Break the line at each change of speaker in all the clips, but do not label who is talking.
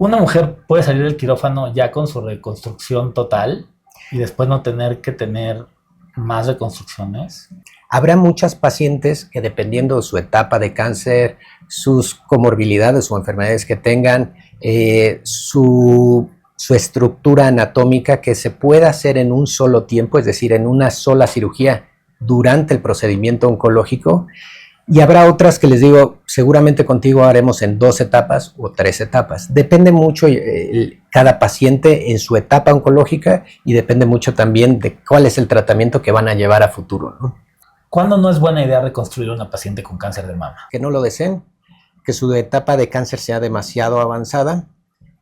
¿Una mujer puede salir del quirófano ya con su reconstrucción total y después no tener que tener más reconstrucciones?
Habrá muchas pacientes que, dependiendo de su etapa de cáncer, sus comorbilidades o enfermedades que tengan, su estructura anatómica, que se pueda hacer en un solo tiempo, es decir, en una sola cirugía durante el procedimiento oncológico. Y habrá otras que les digo, seguramente contigo haremos en 2 etapas o 3 etapas. Depende mucho cada paciente en su etapa oncológica, y depende mucho también de cuál es el tratamiento que van a llevar a futuro, ¿no?
¿Cuándo no es buena idea reconstruir a una paciente con cáncer de mama?
Que no lo deseen, que su etapa de cáncer sea demasiado avanzada,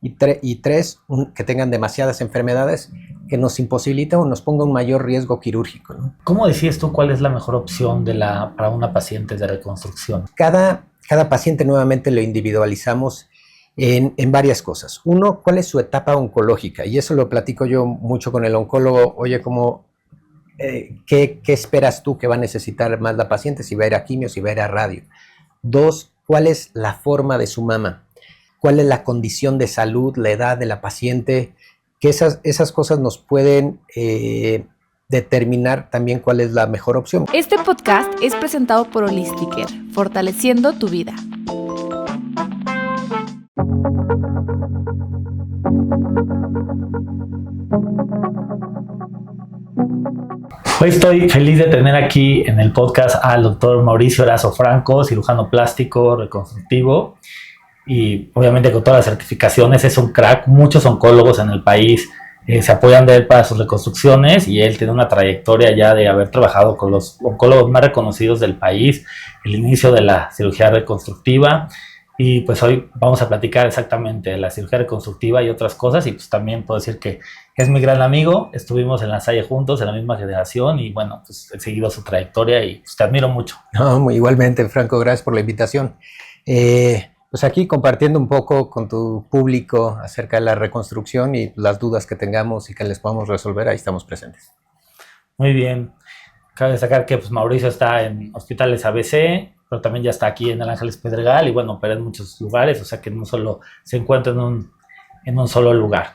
y 3, que tengan demasiadas enfermedades que nos imposibilita o nos ponga un mayor riesgo quirúrgico, ¿no?
¿Cómo decides tú cuál es la mejor opción para una paciente de reconstrucción?
Cada paciente nuevamente lo individualizamos en varias cosas. Uno, ¿cuál es su etapa oncológica? Y eso lo platico yo mucho con el oncólogo. Oye, ¿qué esperas tú que va a necesitar más la paciente? Si va a ir a quimio, si va a ir a radio. 2, ¿cuál es la forma de su mama? ¿Cuál es la condición de salud, la edad de la paciente? Que esas cosas nos pueden determinar también cuál es la mejor opción.
Este podcast es presentado por Holistiker, fortaleciendo tu vida.
Hoy estoy feliz de tener aquí en el podcast al doctor Mauricio Erazo Franco, cirujano plástico, reconstructivo, y obviamente con todas las certificaciones. Es un crack. Muchos oncólogos en el país se apoyan de él para sus reconstrucciones, y él tiene una trayectoria ya de haber trabajado con los oncólogos más reconocidos del país, el inicio de la cirugía reconstructiva. Y pues hoy vamos a platicar exactamente de la cirugía reconstructiva y otras cosas. Y pues también puedo decir que es mi gran amigo. Estuvimos en La Salle juntos, en la misma generación, y bueno, pues he seguido su trayectoria y pues te admiro mucho.
No, igualmente, Franco, gracias por la invitación. Pues aquí compartiendo un poco con tu público acerca de la reconstrucción y las dudas que tengamos y que les podamos resolver, ahí estamos presentes.
Muy bien. Cabe destacar que pues, Mauricio está en hospitales ABC, pero también ya está aquí en el Ángeles Pedregal, y bueno, opera en muchos lugares, o sea que no solo se encuentra en un solo lugar.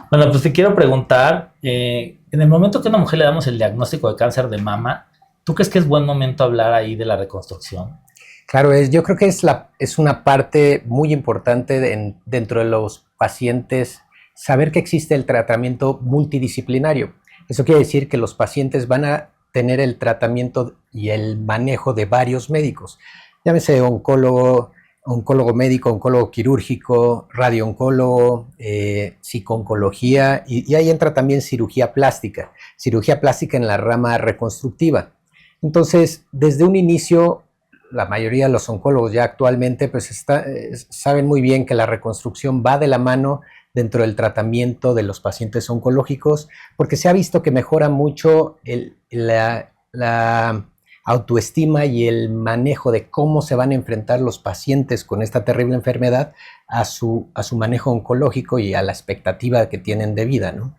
Bueno, pues te quiero preguntar, en el momento que a una mujer le damos el diagnóstico de cáncer de mama, ¿tú crees que es buen momento hablar ahí de la reconstrucción?
Claro, yo creo que es una parte muy importante dentro de los pacientes, saber que existe el tratamiento multidisciplinario. Eso quiere decir que los pacientes van a tener el tratamiento y el manejo de varios médicos. Llámese oncólogo médico, oncólogo quirúrgico, radiooncólogo, psicooncología, y ahí entra también cirugía plástica en la rama reconstructiva. Entonces, desde un inicio, la mayoría de los oncólogos ya actualmente pues saben muy bien que la reconstrucción va de la mano dentro del tratamiento de los pacientes oncológicos, porque se ha visto que mejora mucho la autoestima y el manejo de cómo se van a enfrentar los pacientes con esta terrible enfermedad a su manejo oncológico y a la expectativa que tienen de vida, ¿no?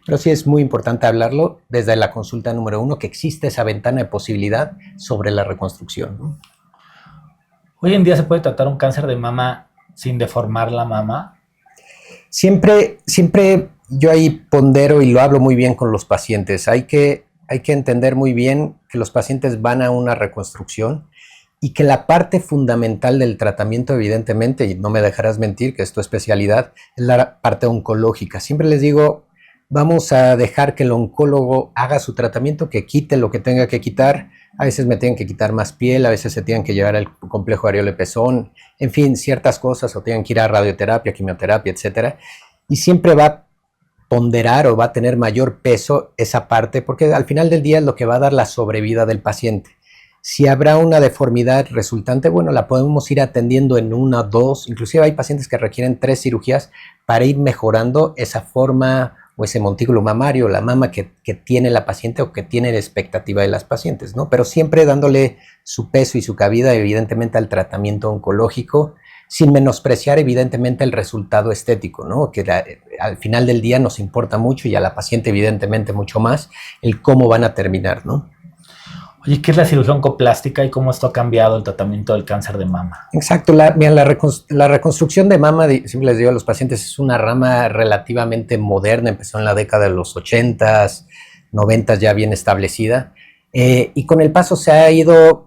Pero sí es muy importante hablarlo desde la consulta número 1, que existe esa ventana de posibilidad sobre la reconstrucción, ¿no?
¿Hoy en día se puede tratar un cáncer de mama sin deformar la mama?
Siempre yo ahí pondero y lo hablo muy bien con los pacientes. Hay que entender muy bien que los pacientes van a una reconstrucción, y que la parte fundamental del tratamiento, evidentemente, y no me dejarás mentir que es tu especialidad, es la parte oncológica. Siempre les digo, vamos a dejar que el oncólogo haga su tratamiento, que quite lo que tenga que quitar. A veces me tienen que quitar más piel, a veces se tienen que llevar el complejo areola-pezón, en fin, ciertas cosas, o tienen que ir a radioterapia, quimioterapia, etcétera. Y siempre va a ponderar o va a tener mayor peso esa parte, porque al final del día es lo que va a dar la sobrevida del paciente. Si habrá una deformidad resultante, bueno, la podemos ir atendiendo en 1, 2, inclusive hay pacientes que requieren 3 cirugías para ir mejorando esa forma o ese montículo mamario, la mama que tiene la paciente o que tiene la expectativa de las pacientes, ¿no? Pero siempre dándole su peso y su cabida, evidentemente, al tratamiento oncológico, sin menospreciar, evidentemente, el resultado estético, ¿no? Que al final del día nos importa mucho, y a la paciente, evidentemente, mucho más, el cómo van a terminar, ¿no?
Oye, ¿qué es la cirugía oncoplástica y cómo esto ha cambiado el tratamiento del cáncer de mama?
Exacto, mira, la reconstrucción de mama, siempre les digo a los pacientes, es una rama relativamente moderna, empezó en la década de los 80s, 90s ya bien establecida, y con el paso se ha ido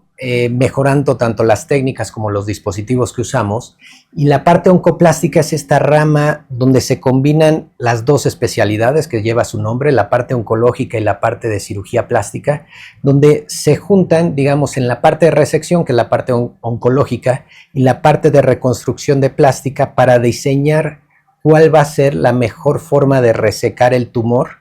mejorando tanto las técnicas como los dispositivos que usamos, y la parte oncoplástica es esta rama donde se combinan las dos especialidades que lleva su nombre, la parte oncológica y la parte de cirugía plástica, donde se juntan, digamos, en la parte de resección, que es la parte oncológica, y la parte de reconstrucción de plástica para diseñar cuál va a ser la mejor forma de resecar el tumor,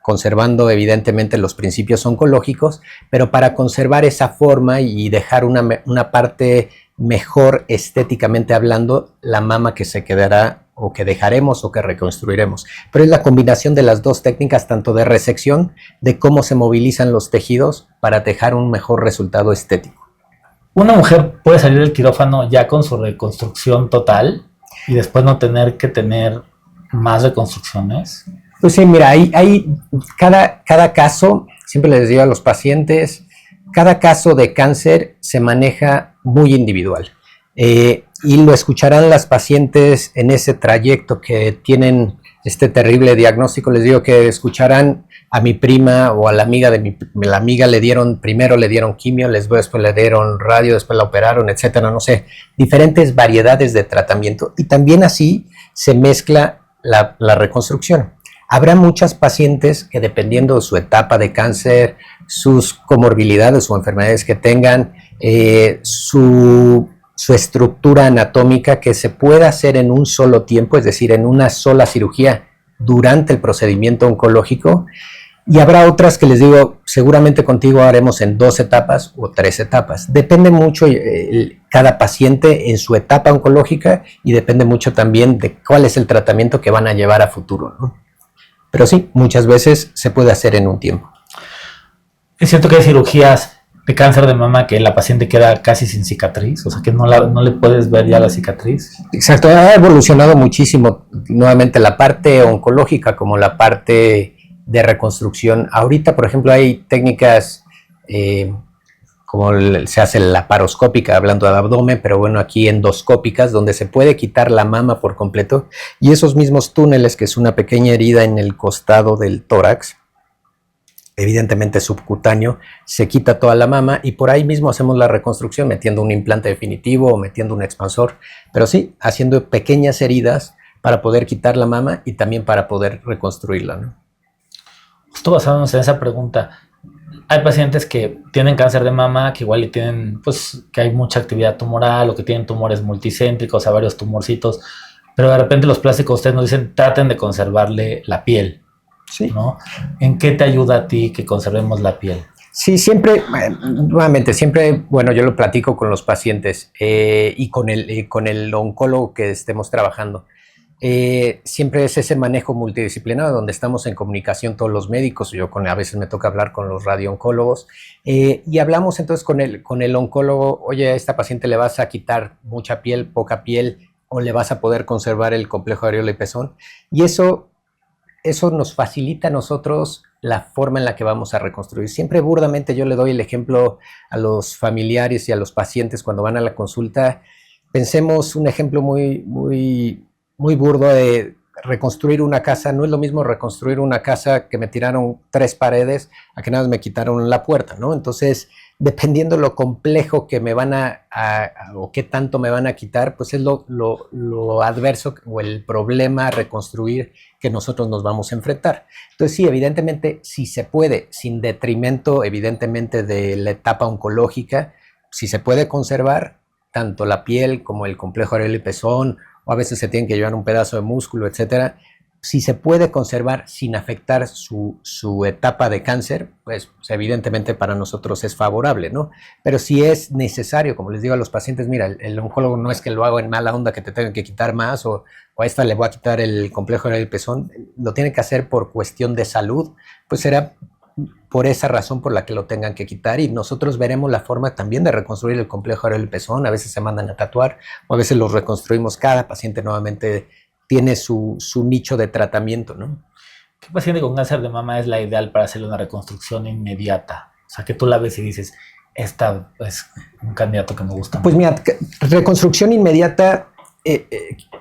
conservando evidentemente los principios oncológicos, pero para conservar esa forma y dejar una parte mejor estéticamente hablando, la mama que se quedará o que dejaremos o que reconstruiremos. Pero es la combinación de las dos técnicas, tanto de resección, de cómo se movilizan los tejidos para dejar un mejor resultado estético.
¿Una mujer puede salir del quirófano ya con su reconstrucción total y después no tener que tener más reconstrucciones?
Pues sí, mira, cada caso, siempre les digo a los pacientes, cada caso de cáncer se maneja muy individual. Y lo escucharán las pacientes en ese trayecto que tienen este terrible diagnóstico. Les digo que escucharán a mi prima o a la amiga de la amiga primero le dieron quimio, después le dieron radio, después la operaron, etcétera, no sé, diferentes variedades de tratamiento. Y también así se mezcla la reconstrucción. Habrá muchas pacientes que, dependiendo de su etapa de cáncer, sus comorbilidades o enfermedades que tengan, su estructura anatómica, que se pueda hacer en un solo tiempo, es decir, en una sola cirugía durante el procedimiento oncológico. Y habrá otras que les digo, seguramente contigo haremos en 2 etapas o 3 etapas. Depende mucho cada paciente en su etapa oncológica y depende mucho también de cuál es el tratamiento que van a llevar a futuro, ¿no? Pero sí, muchas veces se puede hacer en un tiempo.
Es cierto que hay cirugías de cáncer de mama que la paciente queda casi sin cicatriz, o sea que no le puedes ver ya la cicatriz.
Exacto, ha evolucionado muchísimo nuevamente la parte oncológica como la parte de reconstrucción. Ahorita, por ejemplo, hay técnicas como se hace la laparoscópica, hablando de abdomen, pero bueno, aquí endoscópicas, donde se puede quitar la mama por completo, y esos mismos túneles, que es una pequeña herida en el costado del tórax, evidentemente subcutáneo, se quita toda la mama y por ahí mismo hacemos la reconstrucción metiendo un implante definitivo o metiendo un expansor, pero sí, haciendo pequeñas heridas para poder quitar la mama y también para poder reconstruirla, ¿no?
Justo basándonos en esa pregunta, hay pacientes que tienen cáncer de mama, que igual tienen, pues, que hay mucha actividad tumoral o que tienen tumores multicéntricos, o sea, varios tumorcitos, pero de repente los plásticos ustedes nos dicen, traten de conservarle la piel,
sí, ¿no?
¿En qué te ayuda a ti que conservemos la piel?
Sí, siempre, nuevamente, bueno, yo lo platico con los pacientes y con el oncólogo que estemos trabajando. Siempre es ese manejo multidisciplinario donde estamos en comunicación todos los médicos. A veces me toca hablar con los radiooncólogos y hablamos entonces con el oncólogo. Oye, a esta paciente le vas a quitar mucha piel, poca piel, o le vas a poder conservar el complejo areola y pezón, y eso nos facilita a nosotros la forma en la que vamos a reconstruir. Siempre burdamente yo le doy el ejemplo a los familiares y a los pacientes cuando van a la consulta. Pensemos un ejemplo muy burdo de reconstruir una casa. No es lo mismo reconstruir una casa que me tiraron 3 paredes a que nada más me quitaron la puerta, ¿no? Entonces, dependiendo lo complejo que me van o qué tanto me van a quitar, pues es lo adverso o el problema a reconstruir que nosotros nos vamos a enfrentar. Entonces sí, evidentemente, si se puede, sin detrimento evidentemente de la etapa oncológica, si se puede conservar tanto la piel como el complejo areola y pezón, o a veces se tienen que llevar un pedazo de músculo, etcétera. Si se puede conservar sin afectar su etapa de cáncer, pues evidentemente para nosotros es favorable, ¿no? Pero si es necesario, como les digo a los pacientes, mira, el oncólogo no es que lo haga en mala onda, que te tengan que quitar más, o a esta le voy a quitar el complejo areola y pezón, lo tiene que hacer por cuestión de salud, pues será por esa razón por la que lo tengan que quitar, y nosotros veremos la forma también de reconstruir el complejo areola y pezón. A veces se mandan a tatuar, o a veces los reconstruimos. Cada paciente nuevamente tiene su nicho de tratamiento, ¿no?
¿Qué paciente con cáncer de mama es la ideal para hacerle una reconstrucción inmediata? O sea, que tú la ves y dices, esta es un candidato que me gusta.
Pues mira, reconstrucción inmediata,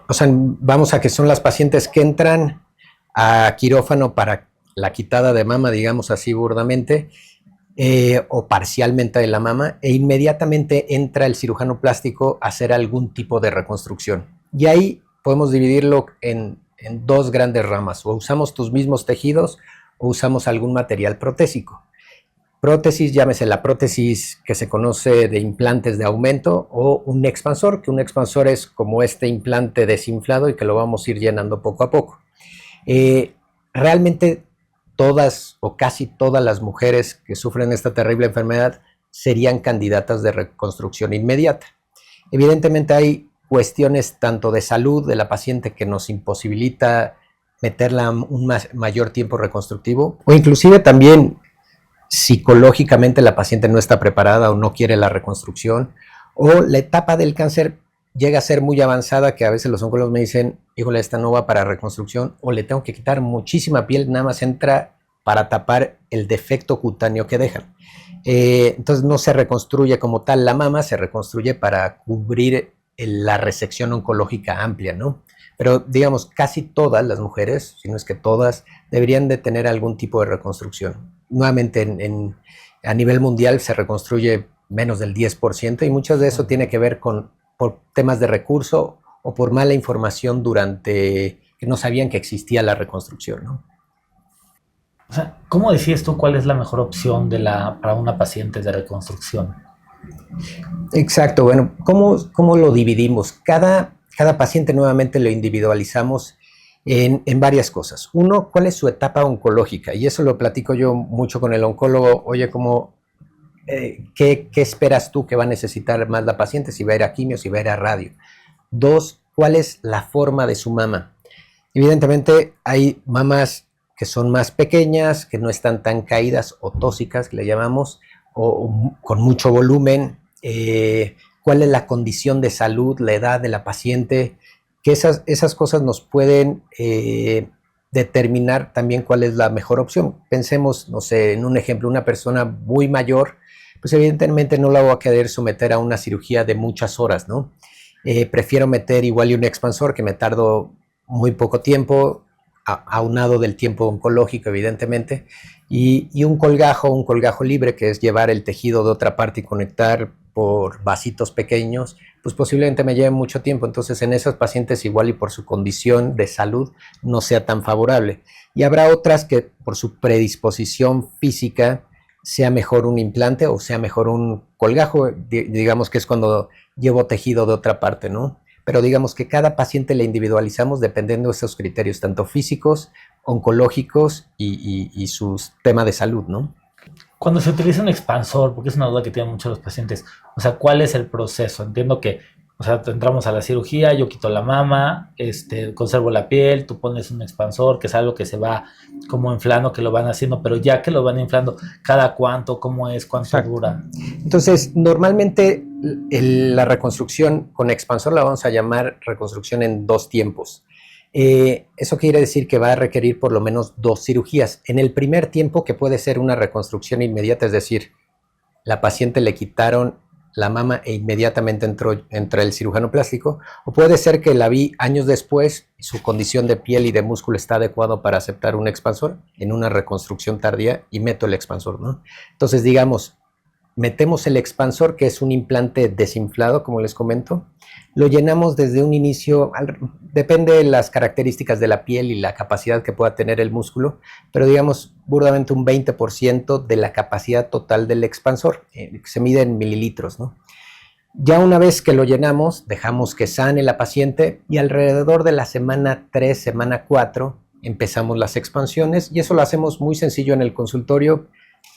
o sea, vamos a que son las pacientes que entran a quirófano para la quitada de mama, digamos así burdamente, o parcialmente de la mama, e inmediatamente entra el cirujano plástico a hacer algún tipo de reconstrucción. Y ahí podemos dividirlo en dos grandes ramas, o usamos tus mismos tejidos o usamos algún material protésico. Prótesis, llámese la prótesis que se conoce de implantes de aumento, o un expansor, que un expansor es como este implante desinflado y que lo vamos a ir llenando poco a poco. Realmente todas o casi todas las mujeres que sufren esta terrible enfermedad serían candidatas de reconstrucción inmediata. Evidentemente hay cuestiones tanto de salud de la paciente que nos imposibilita meterla un mayor tiempo reconstructivo, o inclusive también psicológicamente la paciente no está preparada o no quiere la reconstrucción, o la etapa del cáncer llega a ser muy avanzada que a veces los oncólogos me dicen, híjole, esta no va para reconstrucción, o le tengo que quitar muchísima piel, nada más entra para tapar el defecto cutáneo que dejan. Entonces no se reconstruye como tal la mama, se reconstruye para cubrir la resección oncológica amplia, ¿no? Pero digamos, casi todas las mujeres, si no es que todas, deberían de tener algún tipo de reconstrucción. Nuevamente, a nivel mundial se reconstruye menos del 10% y muchas de eso tiene que ver por temas de recurso o por mala información durante que no sabían que existía la reconstrucción, ¿no?
O sea, ¿cómo decides tú cuál es la mejor opción para una paciente de reconstrucción?
Exacto, bueno, ¿cómo lo dividimos? Cada paciente nuevamente lo individualizamos en varias cosas. Uno, ¿cuál es su etapa oncológica? Y eso lo platico yo mucho con el oncólogo. Oye, ¿qué esperas tú que va a necesitar más la paciente? Si va a ir a quimio, si va a ir a radio. Dos, ¿cuál es la forma de su mama? Evidentemente hay mamas que son más pequeñas, que no están tan caídas o tóxicas, que le llamamos, o con mucho volumen. ¿Cuál es la condición de salud, la edad de la paciente? Que esas cosas nos pueden determinar también cuál es la mejor opción. Pensemos, no sé, en un ejemplo, una persona muy mayor, pues evidentemente no la voy a querer someter a una cirugía de muchas horas, ¿no? Prefiero meter igual y un expansor que me tardo muy poco tiempo, aunado del tiempo oncológico, evidentemente, y un colgajo libre, que es llevar el tejido de otra parte y conectar por vasitos pequeños, pues posiblemente me lleve mucho tiempo. Entonces en esas pacientes igual y por su condición de salud no sea tan favorable. Y habrá otras que por su predisposición física sea mejor un implante o sea mejor un colgajo, digamos que es cuando llevo tejido de otra parte, ¿no? Pero digamos que cada paciente le individualizamos dependiendo de esos criterios, tanto físicos, oncológicos y su tema de salud, ¿no?
Cuando se utiliza un expansor, porque es una duda que tienen muchos los pacientes, o sea, ¿cuál es el proceso? Entiendo que, o sea, entramos a la cirugía, yo quito la mama, conservo la piel, tú pones un expansor, que es algo que se va como inflando, que lo van haciendo, pero ya que lo van inflando, ¿cada cuánto? ¿Cómo es? ¿Cuánto
Exacto.
dura?
Entonces, normalmente la reconstrucción con expansor la vamos a llamar reconstrucción en 2 tiempos. Eso quiere decir que va a requerir por lo menos 2 cirugías. En el primer tiempo, que puede ser una reconstrucción inmediata, es decir, la paciente le quitaron la mama e inmediatamente entró el cirujano plástico, o puede ser que la vi años después y su condición de piel y de músculo está adecuado para aceptar un expansor en una reconstrucción tardía y meto el expansor, ¿no? Entonces, digamos, metemos el expansor, que es un implante desinflado, como les comento, lo llenamos desde un inicio, depende de las características de la piel y la capacidad que pueda tener el músculo, pero digamos burdamente un 20% de la capacidad total del expansor, que se mide en mililitros, ¿no? Ya una vez que lo llenamos, dejamos que sane la paciente y alrededor de la semana 3, semana 4, empezamos las expansiones, y eso lo hacemos muy sencillo en el consultorio.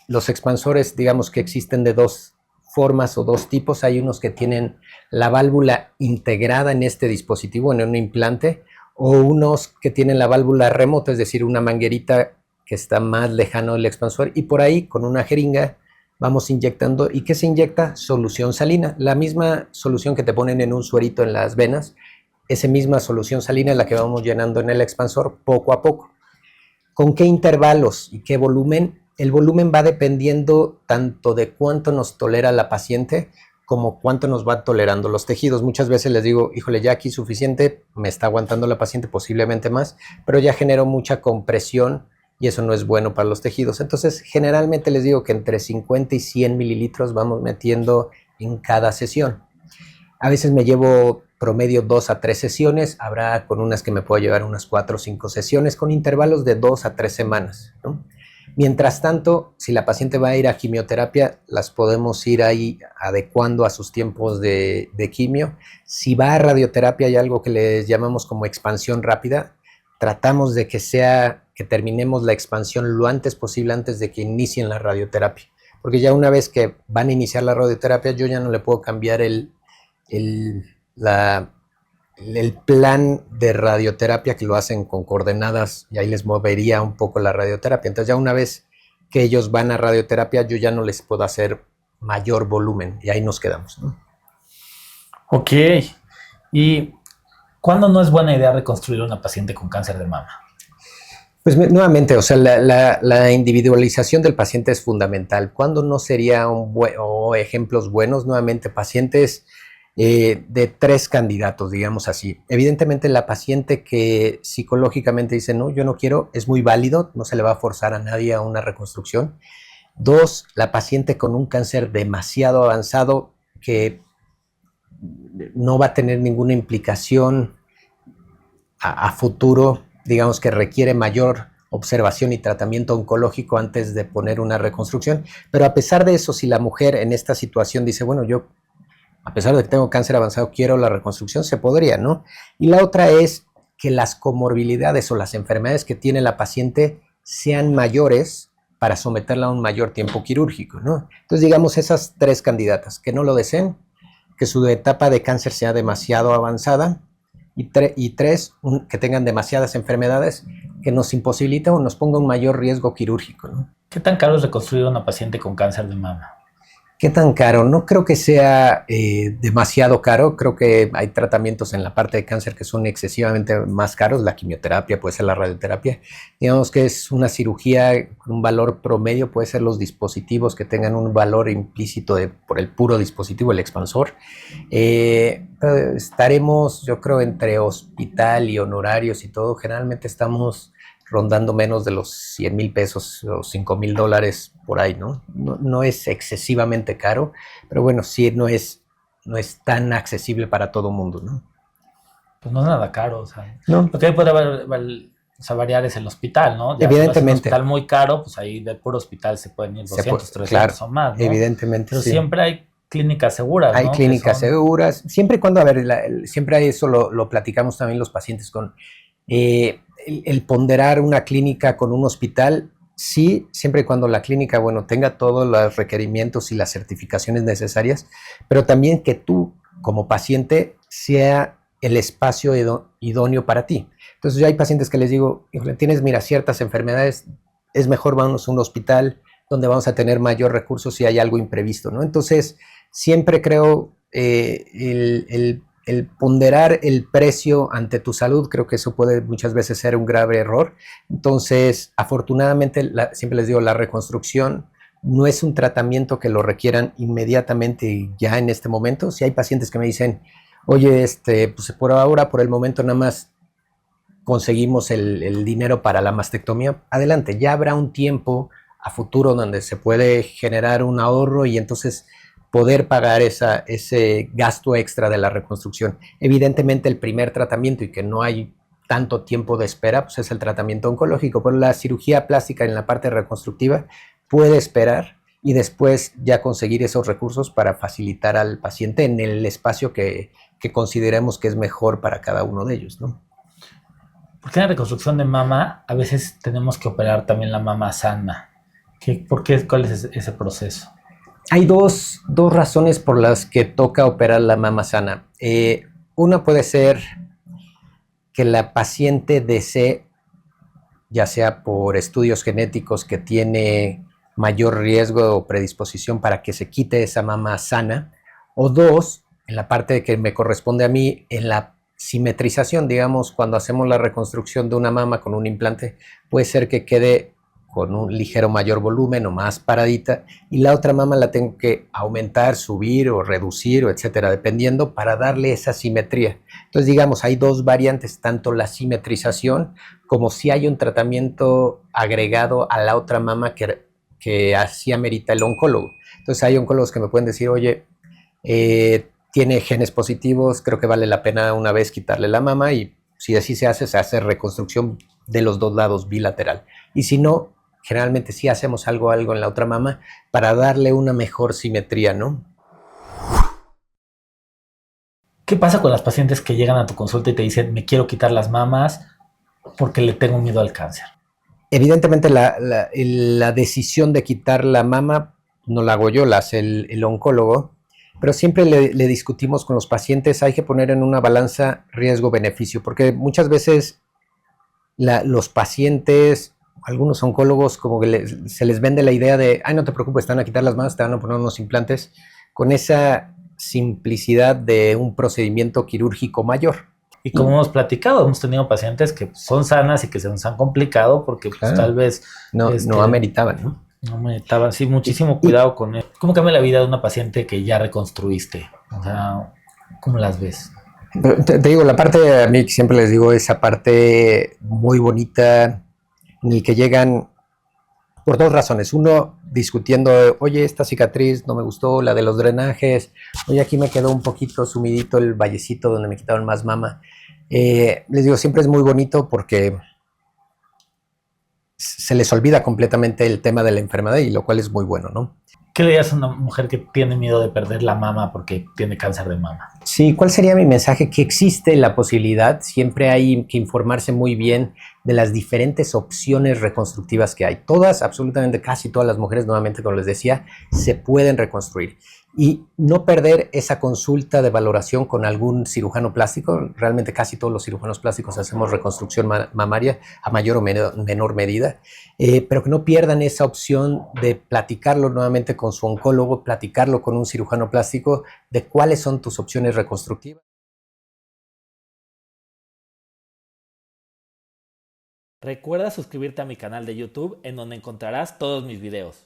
Los expansores, digamos que existen de 2 formas o 2 tipos. Hay unos que tienen la válvula integrada en este dispositivo, en un implante, o unos que tienen la válvula remota, es decir, una manguerita que está más lejano del expansor, y por ahí con una jeringa vamos inyectando. ¿Y qué se inyecta? Solución salina, la misma solución que te ponen en un suerito en las venas. Esa misma solución salina es la que vamos llenando en el expansor poco a poco. ¿Con qué intervalos y qué volumen? el volumen va dependiendo tanto de cuánto nos tolera la paciente como cuánto nos va tolerando los tejidos. Muchas veces les digo, híjole, ya aquí suficiente, me está aguantando la paciente, posiblemente más, pero ya generó mucha compresión y eso no es bueno para los tejidos. Entonces, generalmente les digo que entre 50 y 100 mililitros vamos metiendo en cada sesión. A veces me llevo promedio 2 a 3 sesiones, habrá con unas que me puedo llevar unas 4 o 5 sesiones con intervalos de 2 a 3 semanas, ¿no? Mientras tanto, si la paciente va a ir a quimioterapia, las podemos ir ahí adecuando a sus tiempos de quimio. Si va a radioterapia, hay algo que les llamamos como expansión rápida. Tratamos de que terminemos la expansión lo antes posible, antes de que inicien la radioterapia. Porque ya una vez que van a iniciar la radioterapia, yo ya no le puedo cambiar el plan de radioterapia, que lo hacen con coordenadas, y ahí les movería un poco la radioterapia. Entonces ya una vez que ellos van a radioterapia, yo ya no les puedo hacer mayor volumen y ahí nos quedamos, ¿no?
Ok. ¿Y cuándo no es buena idea reconstruir a una paciente con cáncer de mama?
Pues nuevamente, o sea, la individualización del paciente es fundamental. ¿Cuándo no sería o ejemplos buenos? Nuevamente, pacientes de 3 candidatos, digamos así. Evidentemente, la paciente que psicológicamente dice, no, yo no quiero, es muy válido, no se le va a forzar a nadie a una reconstrucción. 2, la paciente con un cáncer demasiado avanzado que no va a tener ninguna implicación a futuro, digamos que requiere mayor observación y tratamiento oncológico antes de poner una reconstrucción. Pero a pesar de eso, si la mujer en esta situación dice, bueno, yo a pesar de que tengo cáncer avanzado, quiero la reconstrucción, se podría, ¿no? Y la otra es que las comorbilidades o las enfermedades que tiene la paciente sean mayores para someterla a un mayor tiempo quirúrgico, ¿no? Entonces, digamos, esas 3 candidatas, que no lo deseen, que su etapa de cáncer sea demasiado avanzada, y 3, que tengan demasiadas enfermedades que nos imposibiliten o nos ponga un mayor riesgo quirúrgico, ¿no?
¿Qué tan caro es reconstruir a una paciente con cáncer de mama?
¿Qué tan caro? No creo que sea demasiado caro. Creo que hay tratamientos en la parte de cáncer que son excesivamente más caros. La quimioterapia, puede ser la radioterapia. Digamos que es una cirugía con un valor promedio, puede ser los dispositivos que tengan un valor implícito por el puro dispositivo, el expansor. Estaremos, yo creo, entre hospital y honorarios y todo. Generalmente estamos rondando menos de los 100,000 pesos o $5,000 por ahí, ¿no? No es excesivamente caro, pero bueno, sí no es tan accesible para todo mundo, ¿no?
Pues no es nada caro, o sea.
No.
Lo que puede variar es el hospital, ¿no? Ya
Evidentemente.
Si vas a un hospital muy caro, pues ahí del puro hospital se pueden ir 200, 300
claro,
o más, ¿no?
Evidentemente,
pero
sí.
Siempre hay clínicas seguras,
Hay
¿no?
clínicas seguras, siempre y cuando, a ver, siempre hay eso lo platicamos también los pacientes con el ponderar una clínica con un hospital, sí, siempre y cuando la clínica, bueno, tenga todos los requerimientos y las certificaciones necesarias, pero también que tú, como paciente, sea el espacio idóneo para ti. Entonces, yo hay pacientes que les digo, tienes, mira, ciertas enfermedades, es mejor vamos a un hospital donde vamos a tener mayor recursos si hay algo imprevisto, ¿no? Entonces, siempre creo el ponderar el precio ante tu salud, creo que eso puede muchas veces ser un grave error. Entonces, afortunadamente, siempre les digo, la reconstrucción no es un tratamiento que lo requieran inmediatamente ya en este momento. Si hay pacientes que me dicen, oye, pues por ahora, por el momento nada más conseguimos el dinero para la mastectomía, adelante, ya habrá un tiempo a futuro donde se puede generar un ahorro y entonces poder pagar ese gasto extra de la reconstrucción. Evidentemente el primer tratamiento y que no hay tanto tiempo de espera, pues es el tratamiento oncológico, pero la cirugía plástica en la parte reconstructiva puede esperar y después ya conseguir esos recursos para facilitar al paciente en el espacio que consideremos que es mejor para cada uno de ellos, ¿no?
Porque en la reconstrucción de mama a veces tenemos que operar también la mama sana. ¿Cuál es ese proceso?
Hay dos razones por las que toca operar la mama sana. Una puede ser que la paciente desee, ya sea por estudios genéticos que tiene mayor riesgo o predisposición para que se quite esa mama sana, o 2, en la parte que me corresponde a mí, en la simetrización, digamos, cuando hacemos la reconstrucción de una mama con un implante, puede ser que quede con un ligero mayor volumen o más paradita, y la otra mama la tengo que aumentar, subir o reducir, o etcétera, dependiendo, para darle esa simetría. Entonces, digamos, hay dos variantes, tanto la simetrización como si hay un tratamiento agregado a la otra mama que así amerita el oncólogo. Entonces, hay oncólogos que me pueden decir, oye, tiene genes positivos, creo que vale la pena una vez quitarle la mama, y si así se hace reconstrucción de los dos lados bilateral. Y si no, generalmente sí hacemos algo en la otra mama para darle una mejor simetría, ¿no?
¿Qué pasa con las pacientes que llegan a tu consulta y te dicen, me quiero quitar las mamas porque le tengo miedo al cáncer?
Evidentemente la decisión de quitar la mama no la hago yo, la hace el oncólogo, pero siempre le discutimos con los pacientes, hay que poner en una balanza riesgo-beneficio, porque muchas veces los pacientes, algunos oncólogos, como que se les vende la idea de, ay, no te preocupes, te van a quitar las manos, te van a poner unos implantes, con esa simplicidad de un procedimiento quirúrgico mayor.
Y como hemos platicado, hemos tenido pacientes que son sanas y que se nos han complicado porque pues, tal vez
no ameritaban, ¿no?
No ameritaban, sí, muchísimo cuidado con él. ¿Cómo cambia la vida de una paciente que ya reconstruiste? O sea, ¿cómo las ves?
Te digo, la parte, a mí siempre les digo, esa parte muy bonita, en el que llegan por dos razones. Uno, discutiendo, oye, esta cicatriz no me gustó, la de los drenajes, oye, aquí me quedó un poquito sumidito el vallecito donde me quitaron más mama. Les digo, siempre es muy bonito porque se les olvida completamente el tema de la enfermedad, y lo cual es muy bueno, ¿no?
¿Qué le dirías a una mujer que tiene miedo de perder la mama porque tiene cáncer de mama?
Sí, ¿cuál sería mi mensaje? Que existe la posibilidad, siempre hay que informarse muy bien de las diferentes opciones reconstructivas que hay. Todas, absolutamente casi todas las mujeres, nuevamente como les decía, se pueden reconstruir. Y no perder esa consulta de valoración con algún cirujano plástico. Realmente casi todos los cirujanos plásticos hacemos reconstrucción mamaria a mayor o menor medida, pero que no pierdan esa opción de platicarlo nuevamente con su oncólogo, platicarlo con un cirujano plástico, de cuáles son tus opciones reconstructivas.
Recuerda suscribirte a mi canal de YouTube en donde encontrarás todos mis videos.